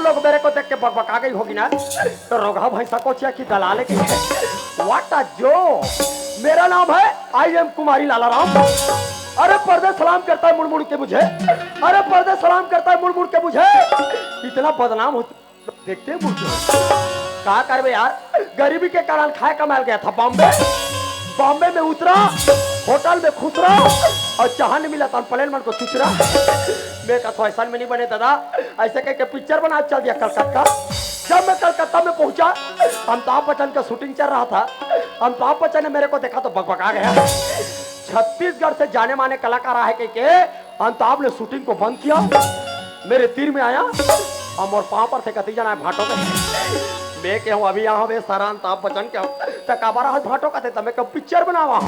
लोग मेरे को देख के बकबका गई होगी ना, तो रोगा भैंसा को चिया की दलाले की व्हाट अ जो। मेरा नाम है आई एम कुमारी लाला राम। अरे पर्दे सलाम करता है मुड़ मुड़ के मुझे, अरे पर्दे सलाम करता है मुड़ मुड़ के मुझे। इतना बदनाम हो देखते मुझे कहा कर बे यार, गरीबी के कारण खाए कमाल गया था बॉम्बे। बॉम्बे में उतरा, होटल में खुश रहा और चाह नहीं मिला तो प्लेन मन को चुचरा। मैं का तो ऐसा में नहीं बने दादा, ऐसे कह के पिक्चर बना चल दिया कलकत्ता। जब मैं कलकत्ता में पहुंचा, अमिताभ बच्चन का शूटिंग चल रहा था। अमिताभ बच्चन ने मेरे को देखा तो बकबका गया। छत्तीसगढ़ से जाने माने कलाकार आए के अमिताभ ने शूटिंग को बंद किया। मेरे तीर में आया और मोर पाँव पर से कती जाना भाटो में। मैं कहूँ अभी यहाँ वे सारा अमिताभ बच्चन क्या तकाबारा हाथ भाटो का थे, तब मैं कब पिक्चर बनावा।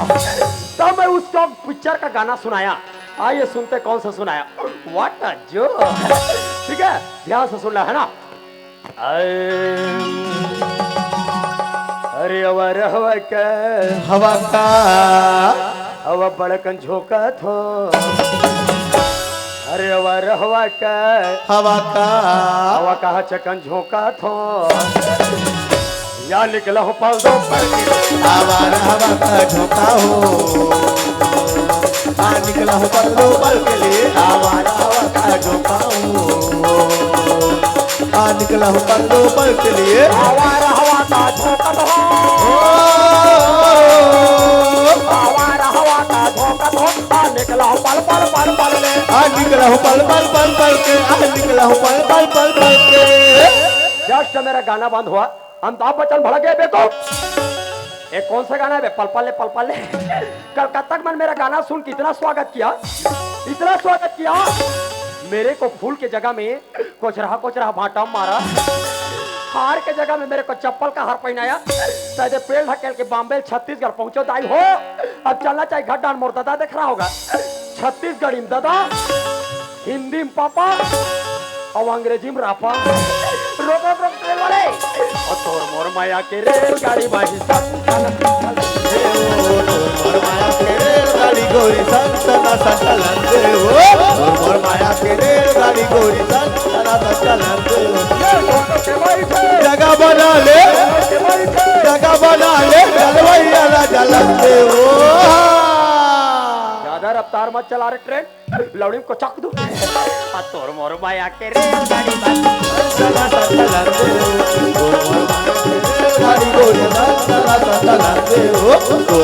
तब मैं उसको पिक्चर का गाना सुनाया। आइए सुनते कौन सा सुनाया, व्हाट अ जो। ठीक है ध्यान से सुनना है ना। अरे अवर हवा का हवा बड़कन झोंका थो। अरे अवर हवा का चकन झोंका थो। या निकला हो पल दो पर आवारा हवा का झोंका हो, आ निकला हो पल दो पल के लिए। आवारा हवा का झोंका हो, आ निकला हो पल दो पल के लिए। आवारा हवा का झोंका थो, आवारा हवा का झोंका थो। आ निकला हो पल पल पल पल ले, आ निकला हो पल पल पल पल के। आ निकला हो पल पल पल पल के। जस्ट मेरा गाना बंद हुआ, अमिताभ बच्चन भड़क गए बेको। एक कौन सा गाना है बे, पल पल ले। कलकत्ता में मेरा गाना सुन कितना स्वागत किया, इतना स्वागत किया। मेरे को फूल के जगह में कोचरा भाटा मारा। हार के जगह में मेरे को चप्पल का हार पहनाया। शायद पेड़ ढकेल के बॉम्बे छत्तीसगढ़ पहुंचो दाई हो। अब चलना चाहिए घर डाल मोर दादा देख रहा होगा। छत्तीसगढ़ी में दादा, हिंदी में पापा और अंग्रेजी में रापा। रोक रोक रोक ट्रेन वाले, और तोर मोर माया के रेलगाड़ी बाही मोर माया के रेलगाड़ी गोरी संतना संचलन दे हो। मोर माया के रेलगाड़ी गोरी संतना संचलन दे हो। जगह बना ले, जगह बना ले, जलवैया ना जलन दे हो। ज्यादा रफ्तार मत चला रे ट्रेन, लौड़ी को चक दो। तोर मोर माया के रेलगाड़ी संतना संचलन दे हो। गाड़ी गोरी संतना संचलन दे हो।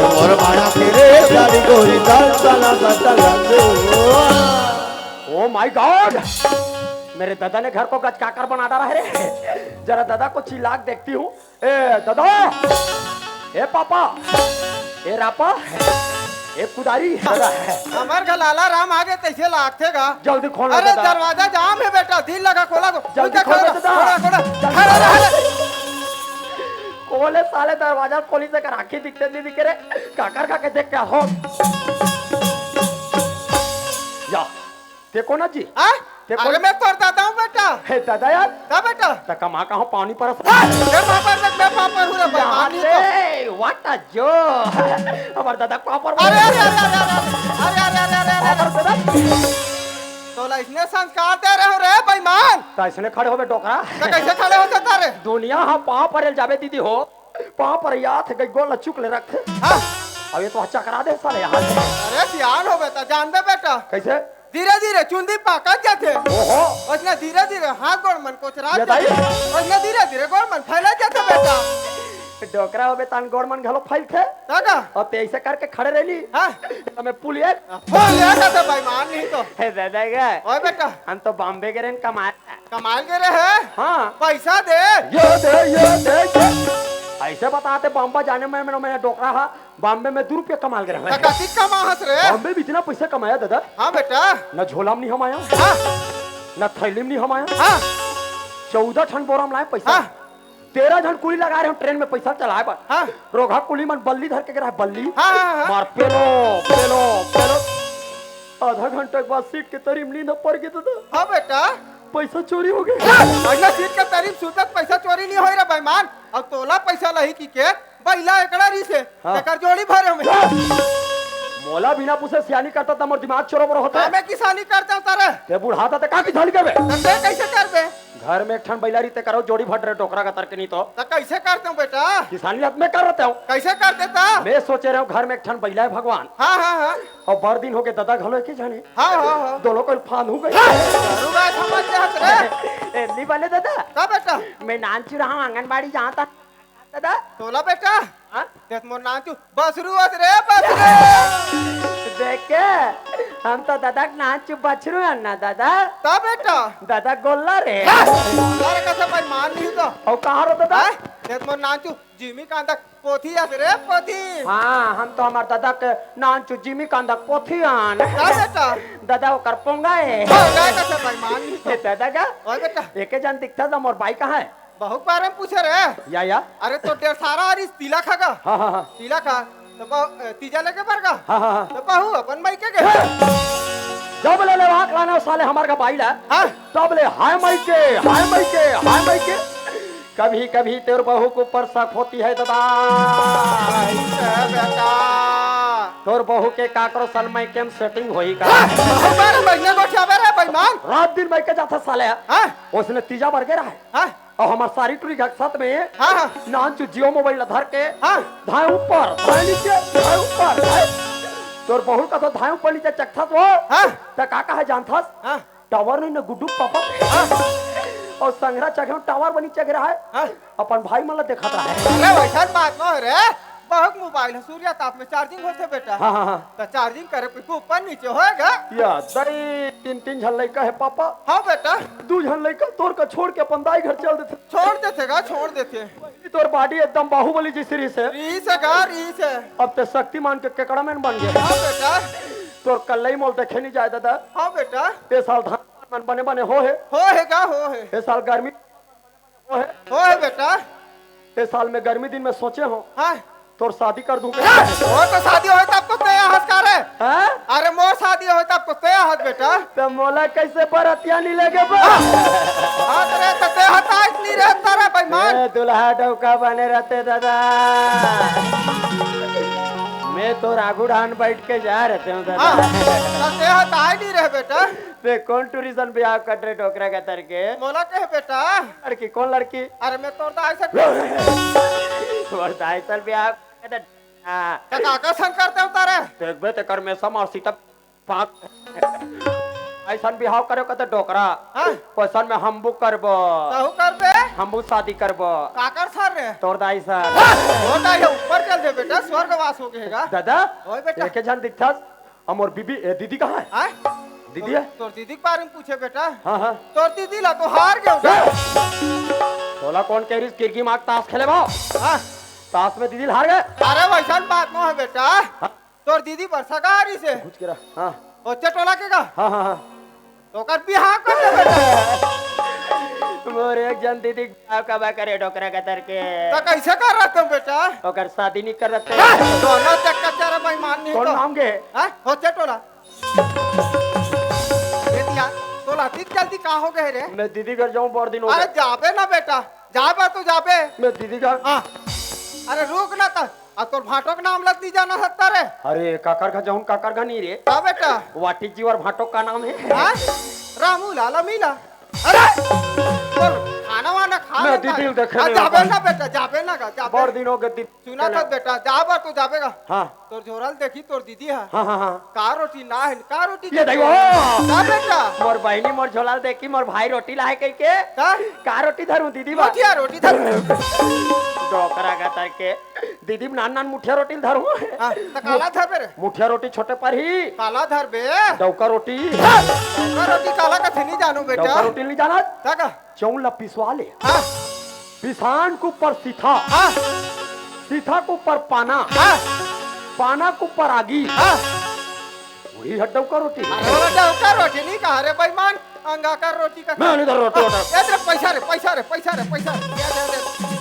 मोर माया के रेलगाड़ी गोरी संतना संचलन दे हो। ओ माय गॉड, मेरे दादा ने घर को गचकाकर बना डाला है रे। जरा दादा को चिल्ला के देखती हूँ। ए दादा, ए पापा, ए रापा, ए कुदारी। हमार का लाला राम आगे कैसे लागतेगा? जल्दी खोल। अरे दरवाजा जाम है बेटा, दिल लगा खोला को। जल्दी खोल दादा। खोले साले दरवाजा, खोली से कर आंखें दिखते नहीं दिखे रे। काकर का के देख क्या हो या देखो ना जी। आगे मैं कर देता हूँ बेटा। हे दादा यार, क्या बेटा? तका माँ का हूँ पानी पर मैं पापा हूँ रे पानी तो। व्हाट अ जो। हमारे दादा पापा। अरे अरे अरे अरे अरे अरे अरे तो इसने संस्कार दे रहे हो रे बेईमान। तो इसने खड़े हो बे डोकरा। तो कैसे खड़े हो जाता रे? दुनिया हाँ पाँव पर जावे दीदी हो, पाँव पर याद गई गोल चुक ले रखे। हाँ अब ये तो चकरा दे साले यहाँ। अरे सियान हो बेटा, जान दे बेटा। कैसे? धीरे धीरे चुंदी पाकत जाते। ओहो, उसने धीरे धीरे हाथ गोड़ मन को चरा ये दाई। उसने धीरे धीरे गोड़ मन फैला जाते बेटा। डोकरा हो बे तान गोड़ मन घलो फैल थे। दादा और ते ऐसे करके खड़े रहली। हाँ हमें पुलिया फोन ले जाते बेईमान नहीं तो। हे दादा गए। ओए बेटा, हम तो बॉम्बे के रेन कमाए। कमाल के रहे। हाँ पैसा दे। ये ऐसे बताते बॉम्बे जाने में मैंने डोकरा हा बॉम्बे में 2 रुपये कमा के रहा। कति कमा हस रे? बॉम्बे भी इतना पैसा कमाया दादा। हाँ बेटा। न झोला में नहीं हमाया, हाँ न थैली में नहीं हमाया। हाँ 14 ठन बोरा में लाए पैसा। हाँ 13 जन कुली लगा रहे हो ट्रेन में पैसा चलाए पर। हाँ रोगा कुली मन बल्ली धर के गिरा बल्ली। हाँ हाँ मार पेलो पेलो पेलो। आधा घंटे के बाद सीट के तरीम नींद पड़ गई दादा। हाँ बेटा, पैसा चोरी हो गया। अगला सीट का तारीफ सुतत पैसा चोरी नहीं होई रे बेईमान। अब तोला पैसा लही की के बैला एकड़ा री से हाँ। एकर जोड़ी भरे हमें। मोला बिना पूछे सियानी करता था मोर दिमाग चोरो बरो होता मैं किसानी करता हूँ तारे ते बुढ़ाता ते का किसानी करबे ते कैसे करबे घर में एक ठन बैलारी ते करो जोड़ी भट रहे टोकरा का तरके नहीं तो तो कैसे करते हूँ बेटा किसानी हाथ में कर रहता हूँ कैसे कर देता मैं सोचे रहा हूँ घर में एक ठन बैला है भगवान हाँ हाँ हाँ और बर दिन हो गए दादा घलो के जाने हाँ हाँ हाँ दोनों को फान हो गए दारू बात समझ जात रे नहीं बने दादा का बेटा मैं नानची रहा हूँ आंगनबाड़ी जहाँ था दादा तोला बेटा हाँ? देख मोर नाम तू बसरू होत रे बसरू देख के हम तो दादा नाच बछरू है ना दादा ता बेटा दादा गोल्ला रे अरे कैसे भाई मान नहीं तो और कहाँ रो दादा देख मोर नाम तू जिमी कांदा पोथी आस रे पोथी हाँ हम तो हमार दादा के नाच जिमी कांदा पोथियान का बेटा दादा वो कर पोंगा है का कैसे भाई मान नहीं तो दादा का ओए बेटा एक जन दिखता था मोर भाई कहाँ है बहुत बार हम पूछे रे या अरे तो डेढ़ सारा और इस तिला खागा हाँ हाँ हाँ तिला खा तो तीजा लेके पड़गा हाँ हाँ तो कहू अपन भाई के गए जब ले वाक लाना साले हमार का भाई ला हाँ तब ले हाय माई के हाय माई के हाय माई के कभी कभी तेरे बहू को पर शक होती है दादा ऐसे बेटा तोर बहू के काकरो सन में केम सेटिंग होई का बहुत बार महीने को छाबे रे बेईमान रात दिन मैं के जाता साले हाँ उसने तीजा भर के रहा है हाँ और हमार सारी टूरी के साथ में हाँ हाँ नान चु जियो मोबाइल धर के हाँ धाय ऊपर धाय नीचे धाय ऊपर तोर बहू का तो धाय ऊपर नीचे चक्था तो हाँ त काका है जानथस हाँ टावर नहीं न गुड्डू पापा और संगरा चढ़े टावर बनी चग रहा है हाँ अपन भाई मतलब देखा रहा है अरे वैसा बात न है रे बहुत मोबाइल है सूर्य ताप में चार्जिंग होते बेटा हाँ हाँ हाँ तो चार्जिंग करे पे ऊपर नीचे होएगा या दई तीन तीन झन लड़का है पापा हाँ बेटा दू झन लड़का तोर का छोड़ के अपन दाई घर चल देते छोड़ देतेगा छोड़ देते तोर बॉडी एकदम बाहुबली जैसी रीस है रीस है गा रीस है अब ते शक्तिमान के केकड़ा में बन गया हाँ बेटा तोर कल्लई मोल देखे नहीं जाए दादा हाँ बेटा ये साल धान बने बने हो होएगा हो है ये साल गर्मी हो है बेटा ये साल में गर्मी दिन में सोचे हो हाँ तोर शादी कर दूंगा वो तो शादी होए तब तो तया हाथ करे हाँ अरे मोर शादी होए तब तो तया हाथ बेटा तो मोला कैसे बरतिया नहीं लगे बा हाँ तेरे तो तया हाथ आज नहीं रहता रे बेईमान ए, दुल्हा डौका बने रहते दादा मैं तो राघुड़ान बैठ के जा रहते हूँ हाँ दादा तो तया हाथ आज नहीं रहे बेटा वे कौन टूरिज्म ब्याह कट रहे डोकरा का तरके मोला कहे बेटा लड़की कौन लड़की अरे मैं तोड़ दाई से और ढाई साल ब्याह तो काका सन करते हो तारे देखबे ते कर में सम और सीता पाक ऐसा बिहाव करे कते डोकरा हाँ पैसा में हम बुक करबो कहू कर बे हम बुक शादी करबो काकर सर रे तोर दाई सर होता है ऊपर चल दे बेटा स्वर्गवास हो गएगा दादा ओए बेटा देखे जान दिखता हम और बीबी दीदी कहाँ है हाँ दीदी है तोर दीदी के बारे में पूछे बेटा हाँ हाँ तोर दीदी ला तो हार गए तोला कौन कह रही किरकी मार ताश खेले भाव हाँ ताश में दीदी हार गए अरे वैसा बात न है बेटा तोर दीदी बरसगारी से कुछ करा हाँ बच्चे टोला के का हाँ हाँ हाँ तो कर बिहार कर दे बेटा मोर एक जन दीदी का करे डोकरा का तरके तो कैसे कर रहा तुम बेटा ओकर शादी नहीं कर रहे दोनों चक्कर चारा बेईमान नहीं कौन तो नाम के हाँ बच्चे टोला ये दिया टोला तीन जल्दी कहाँ हो गए रे मैं दीदी घर जाऊँ बहुत दिन हो अरे गए जाबे ना बेटा जाबे तू जाबे मैं दीदी घर हाँ अरे रुक ना था तोर भाटो का नाम लग दी जाना सकता रे अरे काकर का जाऊँ काकर का नहीं रे का बेटा वाटिक जी और भाटो का नाम है हाँ रामू लाला मीला अरे तोर खाना वाना खा मैं लेता दीदी है। देखे हाँ, नहीं जाबे होता। ना बेटा जाबे ना का जाबे बहुत दिन हो गए सुना तो बेटा जाबा तू जाबेगा हाँ तोर झोरल देखी तोर दीदी है हाँ हाँ हाँ का रोटी ना है का रोटी ये देखो का बेटा मोर बहनी मोर झोला देखी मोर भाई रोटी लाए कह के का रोटी धरूं दीदी बा मुठिया रोटी धर डोकरा का तरके दीदी नान नान मुठिया रोटी धरूं हाँ, तो काला धर बे रे मुठिया रोटी छोटे पर ही काला धर बे डौका रोटी का रोटी काला का नहीं जानू बेटा डौका रोटी नहीं जाना का चौला पिसवा ले हाँ पिसान के ऊपर सीथा हाँ सीथा के ऊपर पाना हाँ पाना के ऊपर आगी हाँ वही है डौका रोटी अरे डौका रोटी नहीं कहा रे बेईमान अंगा का रोटी का मैं नहीं धर रोटी ये तेरे पैसा रे पैसा रे पैसा रे पैसा ये दे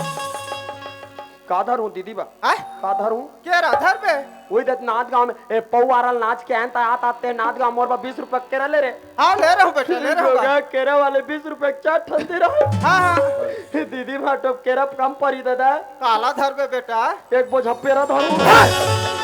का धरूं दीदी बा हाँ का धरूं के राधर बे वही देख नाच गांव में ए पौवारल नाच के आते आते नाच गांव मोर 20 रुपए केरा ले रे हाँ ले रहा हूँ बेटा ले रहा हूँ गोगा केरा वाले 20 रुपए चार ठन दे रहा हाँ हाँ दीदी भाटो केरा कम पड़ी दादा काला धर बे बेटा एक बोझा पेरा धरूं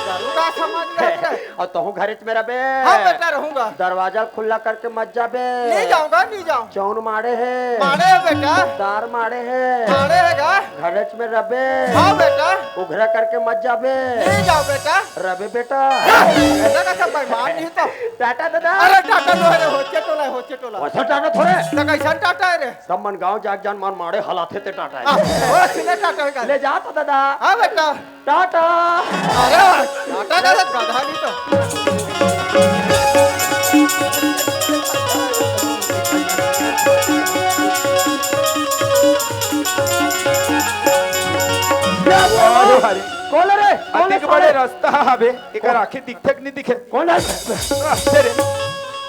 का समझ रहे रे? और तहु घरे में रबे हाँ बेटा रहूंगा। दरवाजा खुला करके मत जाबे। नहीं जाऊंगा, नहीं जाऊं। चौन मारे है, मारे है बेटा, तार मारे है, मारे हैगा। घरे में रबे हाँ बेटा, उघरा करके मत जाबे। नहीं जाओ बेटा। रबे बेटा ऐसा का सब बेईमान नहीं तो। टाटा दादा अरे टाटा लो रे, होचे टोला, होचे टोला। वैसा टाटा थोड़े तो कैसा टाटा है रे? सब मन गांव जाग जान मान मारे हलाथे ते टाटा हाँ, है। वो सीधे टाटा है। ले जा तो दादा हाँ बेटा। टाटा। अरे टाटा का तो गधा नहीं तो। कौन है रे? कौन है अतिक बड़े रास्ता हबे एकर आंखें दिखते नहीं दिखे कौन है? तेरे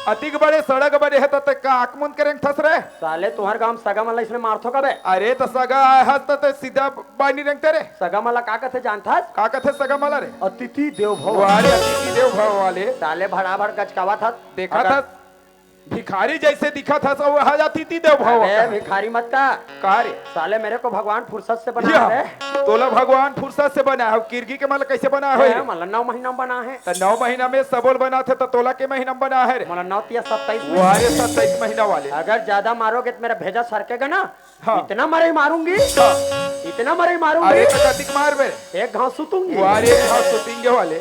अतिक बड़े सड़क बड़े है त का आंख मुंद करें थस रे। साले तुम्हार गांव सगा मला इसने मारथो कबे? अरे तो सगा हस्त त सीधा बानी रंग तेरे सगा मला का कथे जानथास? का कथे सगा मला रे? अतिथि देव भव। वाले अतिथि देव भव वाले साले भड़ा भड़ गचकावा था देखा था भिखारी जैसे दिखा था सब वह अतिथि देव भव अबे भिखारी मत का का रे? साले मेरे को भगवान फुर्सत से बनाया है। तोला भगवान फुर्सत से बना है किरगी के माल कैसे बना है? मला 9 महीना बना है। 9 महीना में सबोल बना थे तो तोला के महीना में बना है रे? मला 9 या 27 में। वारे 27 महीना वाले अगर ज्यादा मारोगे तो मेरा भेजा सरकेगा ना। हाँ। इतना मरे मारूंगी, इतना मरे मारूंगी। अरे तो कतिक मार बे एक घाव सुतूंगी। वारे हाँ सुतिंगे वाले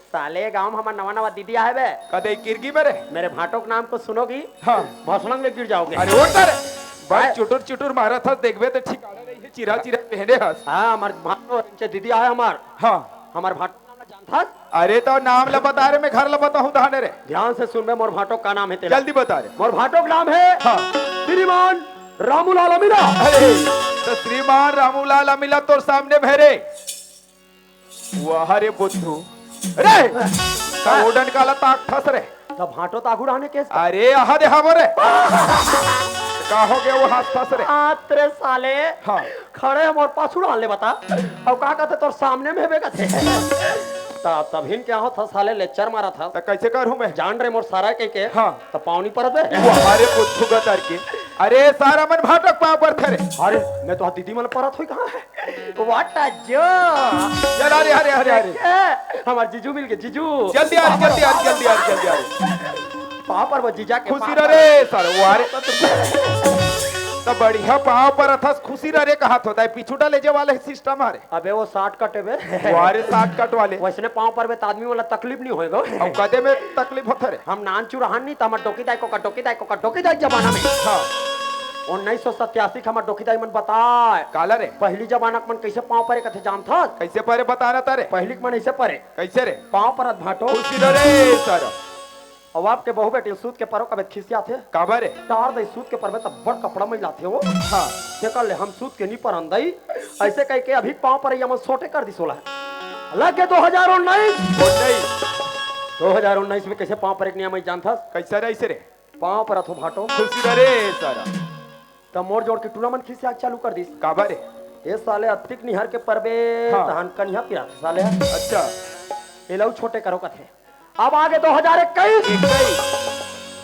साले गांव में हमारा नवा नवा दीदी आए बे। कदे किरगी में रे? मेरे भाटो के नाम को सुनोगी हाँ भसड़ंग में गिर जाओगे। अरे वो तर भाई चुटुर चुटुर मारा था देखबे तो ठीक आ रही है चिरा चिरा पहने हस। हाँ हमारे भाटो नीचे दीदी आए हमार। हाँ हमारे भाटो नाम ना जानता? अरे तो नाम ला बता रे मैं घर ला बताऊं धाने रे। ध्यान से सुन बे। मोर भाटो का नाम है तेरा? जल्दी बता रे। मोर भाटो का नाम है हाँ श्रीमान रामूलाल अमीरा। अरे तो श्रीमान रामूलाल अमीला तोर सामने भरे वाह रे बुद्धू रे का उड़न काला ताक फस रे। तब भाटो तागू रहने के अरे आहा दे हमरे का हो गया वो हाथ फस रे? आत्रे साले हाँ खड़े हम और पाछू डालने बता और का कहते तोर सामने में हेबे कथे तभिन क्या हो था साले लेक्चर मारा था तो कैसे करूं मैं? जान रहे मोर सारा के हाँ तो पावनी पर बे। अरे बुद्धू गतर के अरे सारा मन भाटक पाँव पर थे रे। अरे मैं तो दीदी मन परत हुई कहां है? व्हाट अ जो चल अरे अरे अरे अरे हमार जीजू मिल के जीजू जल्दी आ रे जल्दी आ रे जल्दी आ रे जल्दी आ रे पाँव पर वो जीजा के खुशी रे सारे वारे तो बढ़िया पाँव पर अथस खुशी रे कहा होता है पीछू डाले जे वाले सिस्टम आ रे। अबे वो 60 कटे बे वारे 60 कट वाले वैसने पाँव पर बे त आदमी वाला तकलीफ नहीं होएगा। अब कदे में तकलीफ होता रे? हम नान चुराहन नहीं तमर डोकी दाई को डोकी दाई जमाना में हाँ 1987 का हमार डोकी दाई मन बताए काला रे पहली जमाना मन कैसे पाँव परे कथे जानता? कैसे परे बताना तारे? पहली मन ऐसे परे कैसे रे? पाँव पर भाटो खुशी रे सारा अब आपके बहु बेटे सूत के परो कबे खिसिया थे काबर रे? तार दई सूत के परबे तब बड़ कपड़ा में लाथे वो। हाँ देखा ले हम सूत के नहीं पर अंदई ऐसे कह के अभी पाँव पर यमन सोटे कर दी 16 लगे 2019 में कैसे पाँव पर एक नियम जानता? कैसे रे ऐसे रे? पाँव पर अथो भाटो खुशी रे सारा तब मोड़ जोड़ के टूर्नामेंट खिसिया चालू कर दी। काबर रे? ये साले अतिक निहर के परबे हाँ। धान कन्या पिया साले अच्छा ये लो छोटे करो कथे। अब आगे 2021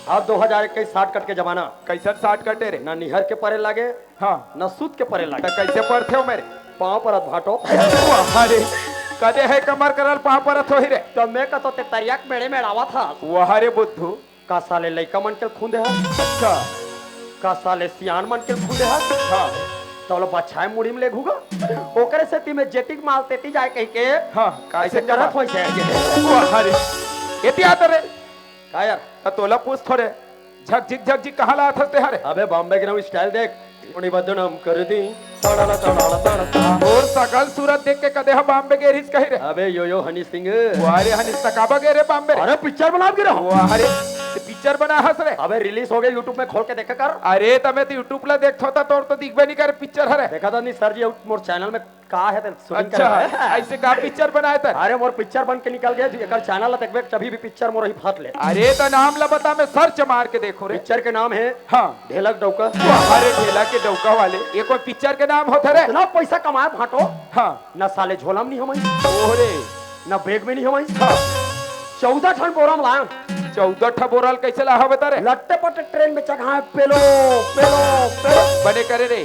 अब 2021 60 कट के जमाना कैसे 60 कटे रे? ना निहर के परे लागे हाँ न सूत के परे लागे। तो कैसे पर थे मेरे पाँव पर भाटो अरे कदे है कमर करल पाँव पर थोही रे? तो मैं का तो ते तरियाक मेड़े में आवा था वाह रे बुद्धू का साले लइका मन के खूंदे है अच्छा का साले सियान मन के खूंदे है हाँ तो लो बच्चाए मुड़ी में ले घुगा ओकरे से ती में जेटिक माल तेती जाए कह के हाँ ऐसे करत होई छे वाह रे एती आते रे का यार तो तोला पूछ थोड़े झक झिक कहाँ ला थसते हरे? अबे बॉम्बे के नाम स्टाइल देख उन्हीं बदनाम कर दी तड़ाला तड़ाला तड़ाला और सकल सूरत देख के कदे हम बॉम्बे के रिस कही रे? अबे यो हनी सिंह वारे हनी तकाबा गे रे बॉम्बे रे? अरे पिक्चर बना के रहो वाह रे पिक्चर बना हस रे? अबे रिलीज हो गया यूट्यूब में खोल के देखा कर। अरे तमे तो यूट्यूब ला देखथो ता तोर तो दिखबे नहीं करे पिक्चर हरे? देखा था नहीं सर जी मोर चैनल में का है शूटिंग अच्छा कर ऐसे का पिक्चर बनाए थे? अरे मोर पिक्चर बन के निकल गया एकर चैनल देखबे कभी भी पिक्चर मोर ही फाट ले। अरे तो नाम ला बता मैं सर्च मार के देखो रे। पिक्चर के नाम है हाँ ढेलक डौका। अरे ढेला के डौका वाले ये कोई पिक्चर के नाम होते रे? इतना पैसा कमाए भाटो हाँ न साले झोलम नहीं हमारी ओरे न बैग में नहीं हमारी हाँ 14 ठन बोरा में लाया 14 ठा बोराल कैसे ला बता रे? लट्टे पट्टे ट्रेन में चढ़ाए पेलो पेलो पेलो बने करे रे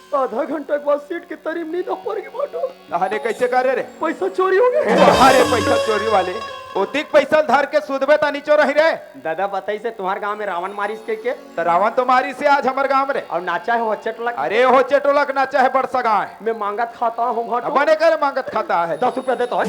आधा घंटा के बाद सीट के तरीम नींद पड़ गई बाटो। अरे कैसे करे रे पैसा चोरी हो गया। अरे पैसा चोरी वाले ओतिक पैसा धर के सुधबे तानी चोर रही रे दादा बताई से तुम्हारे गांव में रावण मारिस के तो रावण तो मारी से आज हमारे गांव में और नाचा है वो चटलक। अरे हो चटोलक नाचा है बरसा गाँव है मैं मांगत खाता हूँ भाटो। बने कर मांगत खाता है 10 रुपया देता है।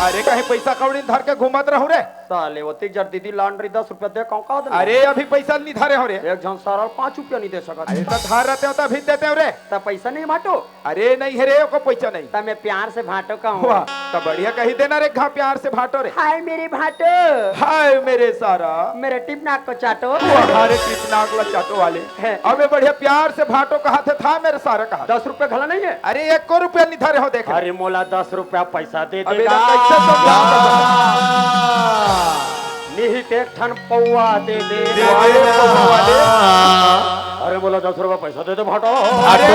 अरे कहीं पैसा कौड़ी धर के घूमत रहूं रे साले ओतिक जर दीदी लॉन्ड्री 10 रुपया दे कौन का देना। अरे अभी पैसा नहीं धरे हो रे एक जन सारा 5 रुपया नहीं दे सकता। अरे तो धार रहते हो तो अभी देते हो रे तब पैसा नहीं बाटो। अरे नहीं है रे को पैसा नहीं तब मैं प्यार से भाटो का हूँ। वाह तो बढ़िया कही देना रे घा प्यार से भाटो रे हाय मेरे भाटो। हाय मेरे सारा मेरे टिप नाक को चाटो। अरे कितना अगला चाटो वाले है। अबे बढ़िया प्यार से भाटो कहा था मेरे सारा कहा 10 रुपया घला नहीं है। अरे 1 रुपया नहीं धरे हो देख अरे मोला 10 रुपया पैसा दे अबे देगा। कैसे निहित एक ठन पौवा दे दे। अरे बोला 10 रुपया पैसा दे दे भाटो। अरे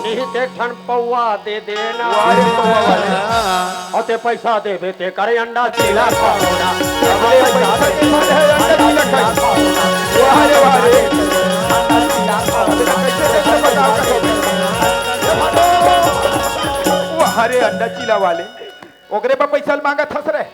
निहित एक ठन पौवा दे देना। अरे पौवा वाले अते पैसा दे देते करे अंडा चीला खाओना। अरे पैसा दे दे अंडा चीला खाओना। अरे वाले अंडा चीला खाओना। कैसे बताओ अरे अंडा चीला वाले ओकरे पर पैसा मांगा थस रे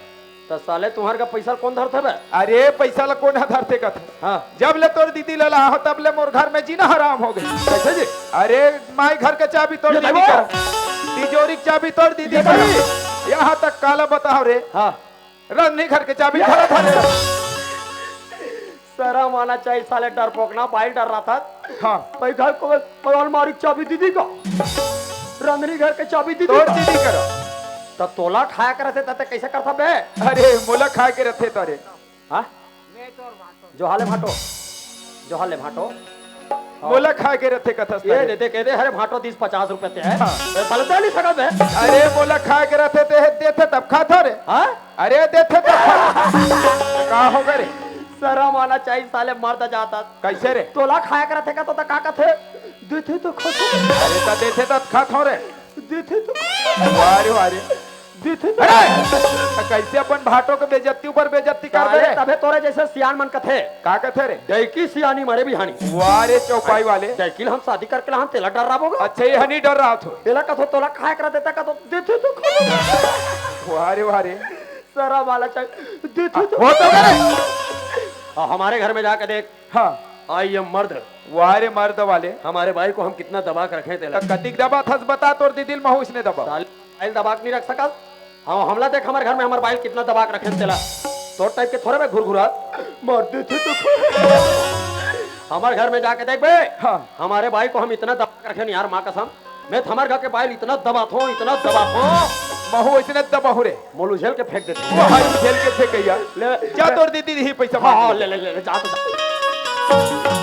तो साले तुम्हारे का पैसा कौन धरते बे। अरे पैसा ला कौन धरते का था हाँ जब ले तोर दीदी लला हो तब ले मोर घर में जीना हराम हो गई कैसे जी। अरे माई घर के चाबी तोड़ ये दीदी देखो। कर तिजोरी की चाबी तोड़ दीदी ये कर देखो। यहाँ तक काला बताओ रे हाँ रन्नी घर के चाबी धरा था सारा माना चाहिए साले डरपोकना बाइल डर रहा था। हाँ भाई घर को पवाल मारी चाबी दीदी का रंधनी घर के चाबी दीदी तोड़ का। दीदी करो तो तोला खाया करते तते कैसे करता बे। अरे मोला खा के रखे तारे हाँ जो हाले भाटो जो हाले भाटो मोला खा के रखे कथा ये देते कहते अरे भाटो 30-50 रुपए ते है। साले दे नहीं सकत बे। अरे मोला खा के रखे देते तब खाता रे हाँ अरे देते तब कहा होगा रे सारा माना चाहिए साले मर्द जाता कैसे रे तोला खाया करते का तो का कथे देते तो खतो। अरे तो देते तो खाता रे देते तो वारे वारे देते तो अरे कैसे अपन भाटो के बेइज्जती ऊपर बेइज्जती कर दे साले तबे तोरे जैसे सियान मन कथे का कथे रे दैकी सियानी मरे बिहानी। वारे चौपाई वाले दैकिल हम शादी करके हम तेला डर रहा होगा। अच्छा ये हनी डर रहा था तेला कथो तोला खाया कर देता का तो देते तो खतो। वारे वारे सारा वाला चाहिए देते तो हो तो करे हमारे घर में जाकर देख। हाँ आई एम मर्द वारे मर्द वाले हमारे भाई को हम कितना दबा कर रखे तेला। कतिक दबा थस बता तोर दीदी महूस ने दबा बाइल दबा के नहीं रख सका। हाँ हमला देख हमारे घर में हमारे बाइल कितना दबा के रखे तेला। तो टाइप के थोड़े में घुरघुरा मार देते तो हमारे घर में जाके देख बे। हाँ हमारे भाई को हम इतना दबा के रखे नहीं यार माँ कसम। मैं हमारे घर के बाइल इतना दबा थो महू इसने दबा हो रे मोलू झेल के फेंक देते। वो हाई झेल के थे कैया ले जा तोर दीदी ही पैसा हाँ मांग ले ले ले जा तो जा।